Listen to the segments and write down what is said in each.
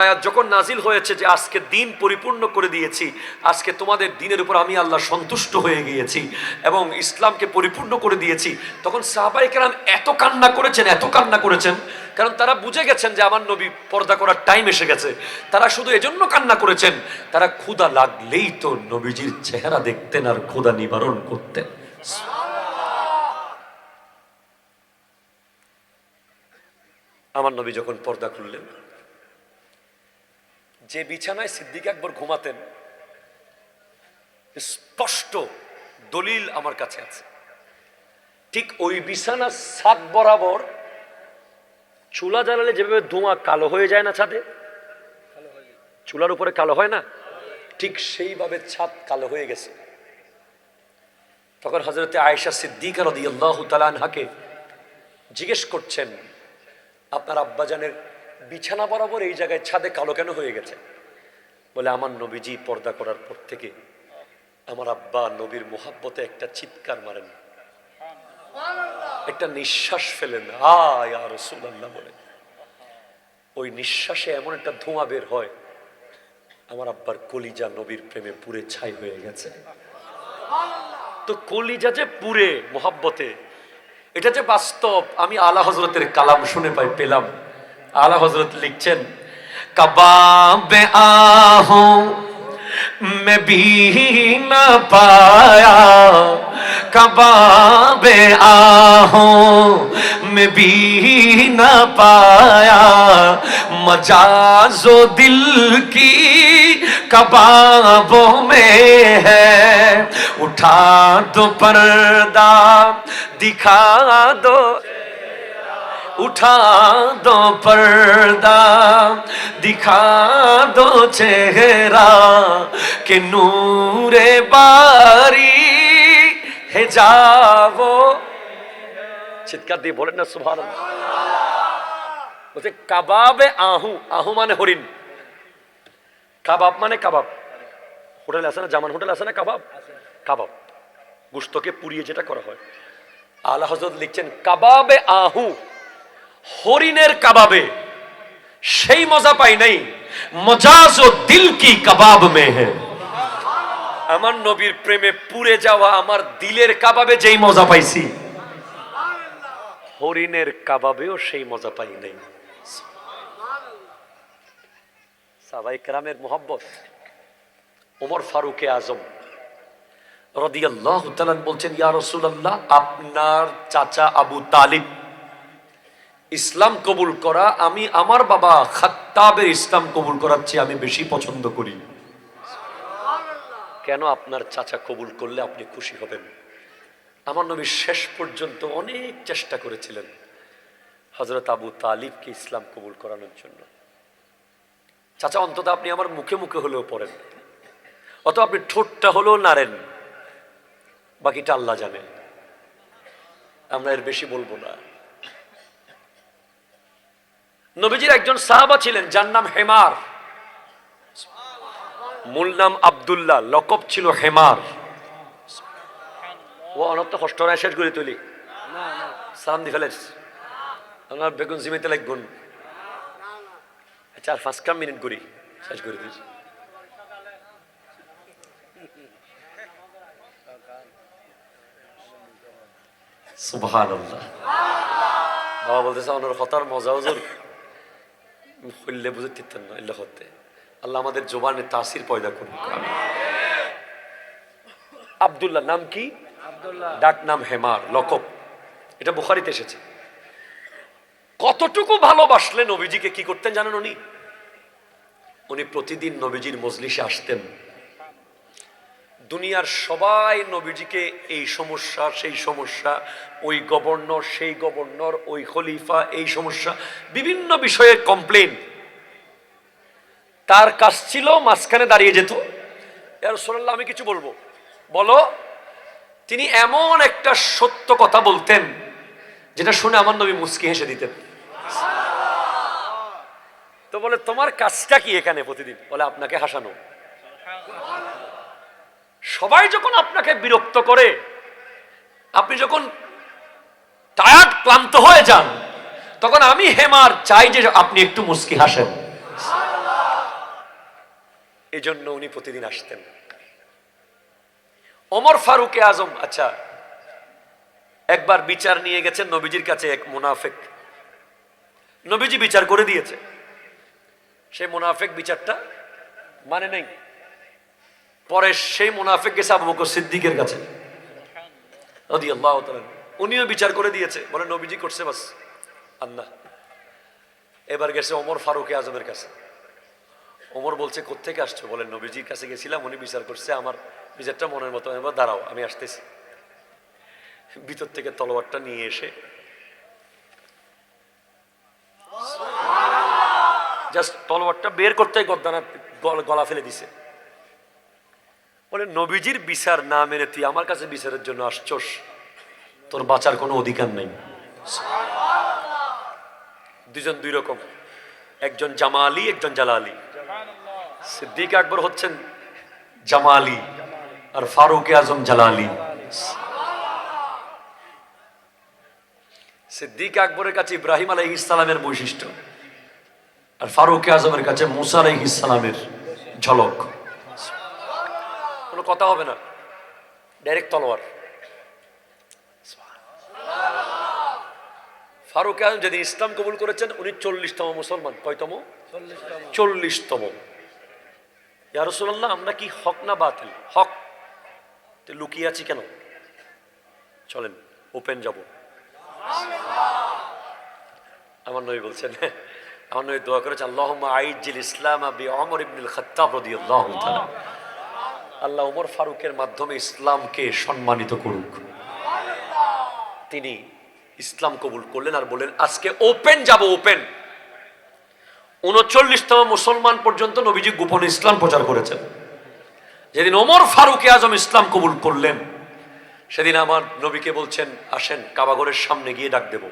আয়াত যখন নাজিল হয়েছে যে আজকে দিন পরিপূর্ণ করে দিয়েছি, আজকে তোমাদের দিনের উপর আমি আল্লাহ সন্তুষ্ট হয়ে গিয়েছি এবং ইসলামকে পরিপূর্ণ করে দিয়েছি, তখন সাহাবায়ে কেরাম এত কান্না করেছেন, কারণ তারা বুঝে গেছেন যে আমার নবী পর্দা করার টাইম এসে গেছে। তারা শুধু এজন্য কান্না করেছেন, তারা ক্ষুধা লাগলেই তো নবীজির চেহারা দেখতেন আর ক্ষুধা নিবারণ করতেন। আমার নবী যখন পর্দা খুললেন, যে বিছানায় সিদ্দিক আকবর ঘুমাতেন, স্পষ্ট দলিল আমার কাছে আছে, ঠিক ওই বিছানার ছাদ বরাবর চুলা জ্বালালে যেভাবে ধোঁয়া কালো হয়ে যায় না, ছাদে চুলার উপরে কালো হয় না, ঠিক সেইভাবে ছাদ কালো হয়ে গেছে। তখন হযরতে আয়েশা সিদ্দিকা রাদিয়াল্লাহু তাআলা আনহাকে জিজ্ঞেস করছেন, আপনার আব্বাজানের বিছানা বরাবর এই জায়গায় ছাদে কালো কেন হয়ে গেছে? বলে, আমার নবীজি পর্দা করার পর থেকে আমার আব্বা নবীর মোহাব্বতে একটা চিৎকার মারেন, একটা নিঃশ্বাস ফেলেন, ইয়া রাসূলুল্লাহ বলে, ওই নিঃশ্বাসে এমন একটা ধোঁয়া বের হয়, আমার আব্বার কলিজা নবীর প্রেমে পুড়ে ছাই হয়ে গেছে। তো কলিজা যে পুড়ে মোহাব্বতে, এটা যে বাস্তব, আমি আলা হযরতের কালাম শুনে পেলাম। আলা হযরত লিখছেন, কবাবে আহো मैं भी न पाया, कबाबे आहों मैं भी न पाया, मजाजो दिल की कबाबों में है, उठा दो पर्दा दिखा दो, उठा दो पर्दा दिखा दो चेहरा के नूरे बारी है जावो। চিৎকার দিয়ে বলেন না সুবহানাল্লাহ। বলছে কাবাবে আহু, আহু মানে হরিণ, কাবাব মানে কাবাব। হোটেল আছে না, জামান হোটেল আছে না, কাবাব, কাবাব গোশতকে পুড়িয়ে যেটা করা হয়। আলা হযরত লিখছেন, কাবাবে আহু, হরিণের কাবাবে সেই মজা পাই নাই, মজাজো দিল কি কাবাব মে হ্যায়। আমার নবীর প্রেমে পুড়ে যাওয়া আমার দিলের কাবাবে যেই মজা পাইছি, হরিণের কাবাবেও সেই মজা পাই নাই। সাহাবায়ে কেরামের মোহাব্বত। ওমর ফারুক আজম রাদিয়াল্লাহু তাআলা বলছেন, ইয়া রাসূলুল্লাহ, আপনার চাচা আবু তালিব ইসলাম কবুল করা আমি আমার বাবা খাত্তাবের ইসলাম কবুল করার চেয়ে আমি বেশি পছন্দ করি। কেন? আপনার চাচা কবুল করলে আপনি খুশি হবেন। আমার নবী শেষ পর্যন্ত অনেক চেষ্টা করেছিলেন হযরত আবু তালিবকে ইসলাম কবুল করানোর জন্য। চাচা, অন্তত আপনি আমার মুখে মুখে হলেও পড়েন, অত আপনি ঠোঁটটা হলেও নাড়েন, বাকিটা আল্লাহ জানেন, আমরা এর বেশি বলবো না। নবীজির একজন সাহাবা ছিলেন, যার নাম হেমার, মূল নাম আব্দুল্লাহ, লকব ছিল হেমার। ও অনর্থ কষ্ট নয়, শেষ করে তুলি সালাম দি ফেলেস, আমার বেগুন জিমিতে লাগগুন 4-5 মিনিট করি শেষ করে দিস। সুবহানাল্লাহ। বাবা বলতেছে, ওনার হতার মজা হুজুর হইলে বুঝে দিতেন না, ইল্লা হতে আল্লাহ আমাদের জবানে তাসির পয়দা করুন। আব্দুল্লাহ নাম কি? ডাক নাম হেমার, লকব। এটা বুখারীতে এসেছে। কতটুকু ভালোবাসলেন নবীজিকে, কি করতেন জানেন উনি? উনি প্রতিদিন নবীজির মজলিসে আসতেন। দুনিয়ার সবাই নবীজিকে এই সমস্যা সেই সমস্যা, ওই গভর্নর সেই গভর্নর, ওই খলিফা এই সমস্যা, বিভিন্ন বিষয়ে কমপ্লেন। তার কাজ ছিল মাঝখানে দাঁড়িয়ে যেত, ইয়া রাসূলুল্লাহ আমি কিছু বলবো, বলো। তিনি এমন একটা সত্য কথা বলতেন যেটা শুনে আমার নবী মুচকি হেসে দিতেন। তো বলে, তোমার কাজটা কি এখানে প্রতিদিন? বলে, আপনাকে হাসানো। সবাই যখন আপনাকে বিরক্ত করে, আপনি যখন টায়ার্ড ক্লান্ত হয়ে যান, তখন আমি হেমার চাই যে আপনি একটু মুচকি হাসেন। এই জন্য উনি প্রতিদিন আসতেন। ওমর ফারুক আজম, আচ্ছা, একবার বিচার নিয়ে গেছেন নবীজির কাছে এক মুনাফেক। নবীজি বিচার করে দিয়েছে, সেই মুনাফেক বিচারটা মানে নেই। পরে সেই মুনাফেক গেছে আবু বকর সিদ্দিকের কাছে রাদিয়াল্লাহু তাআলা, উনিও বিচার করে দিয়েছে, বলে নবীজি করছে বাস আল্লাহ। এবার গেছে ওমর ফারুক আজমের কাছে। ওমর বলছে কোত্থেকে আসছো? বলেন নবীজির কাছে গেছিলাম, উনি বিচার করছে, আমার বিচারটা মনের মতো। এবার দাঁড়াও, আমি আসতেছি। ভিতর থেকে তলোয়ারটা নিয়ে এসে জাস্ট তলোয়ারটা বের করতে গদ্দানা গলা ফেলে দিছে। বলে নবীজির বিচার না মেনে তুই আমার কাছে বিচারের জন্য আসছস, তোর বাঁচার কোনো অধিকার নেই। দুজন দুই রকম, একজন জামালি, একজন জালালি। সিদ্দিক আকবর হচ্ছেন জামালি আর ফারুক আজম জালালি। সিদ্দিক আকবরের কাছে ইব্রাহিম আলাইহিস সালামের বৈশিষ্ট্য, আর ফারুক আজমের কাছে মুসা আলাইহিস সালামের ঝলক। কোনো কথা হবে না, ডাইরেক্ট তলোয়ার। ফারুক আজম যেদিন ইসলাম কবুল করেছেন উনি 40তম মুসলমান। কয়তম? 40তম। ইয়া রাসূলুল্লাহ, আমরা কি হক না বাতিল? হক। তো লুকিয়ে আছি কেন? চলেন ওপেন যাব। আমার নবী বলছেন, আমার নবী দোয়া করেছেন, আল্লাহুম্মা আইজ্জিল ইসলাম বিউমর ইবনুল খাত্তাব রাদিয়াল্লাহু তাআলা। আল্লাহ ওমর ফারুকের মাধ্যমে ইসলামকে সম্মানিত করুক। তিনি ইসলাম কবুল করলেন আর বললেন আজকে ওপেন যাব, ওপেন। 39তম মুসলমান পর্যন্ত নবীজি গোপনে ইসলাম প্রচার করেছেন। যেদিন ওমর ফারুক আজম ইসলাম কবুল করলেন, সেদিন আমার নবীকে বলছেন আসেন কাবাঘরের সামনে গিয়ে ডাক দেব।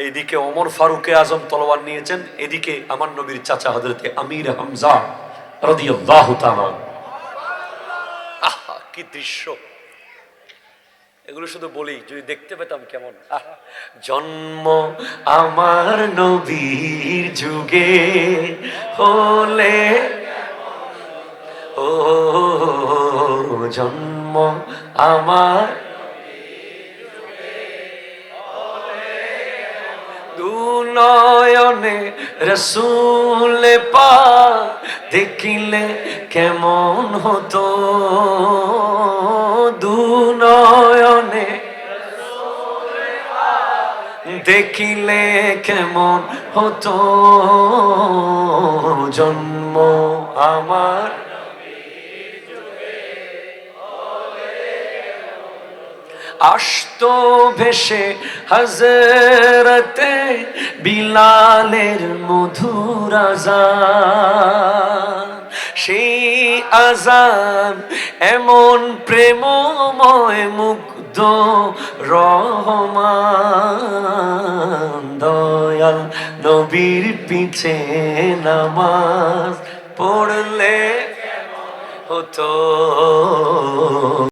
এইদিকে ওমর ফারুক আজম তলোয়ার নিয়েছেন, এদিকে আমার নবীর চাচা হযরতে আমির হামজা রাদিয়াল্লাহু তাআলা। আহা কি দৃশ্য! এগুলো শুধু বলি, যদি দেখতে পেতাম কেমন। জন্ম আমার নবীর যুগে হলে, ও জন্ম আমার দুনয়নে রসূল পাক দেখিলে কেমন হতো, দুনয়নে দেখিলে কেমন হতো, জন্ম আমার আসতো ভেসে হযরতে বিলালের মধুর আযান, সেই আযান এমন প্রেমময় মুগ্ধ রহমান, দয়াল নবীর পিছে নামাজ পড়লে হতো।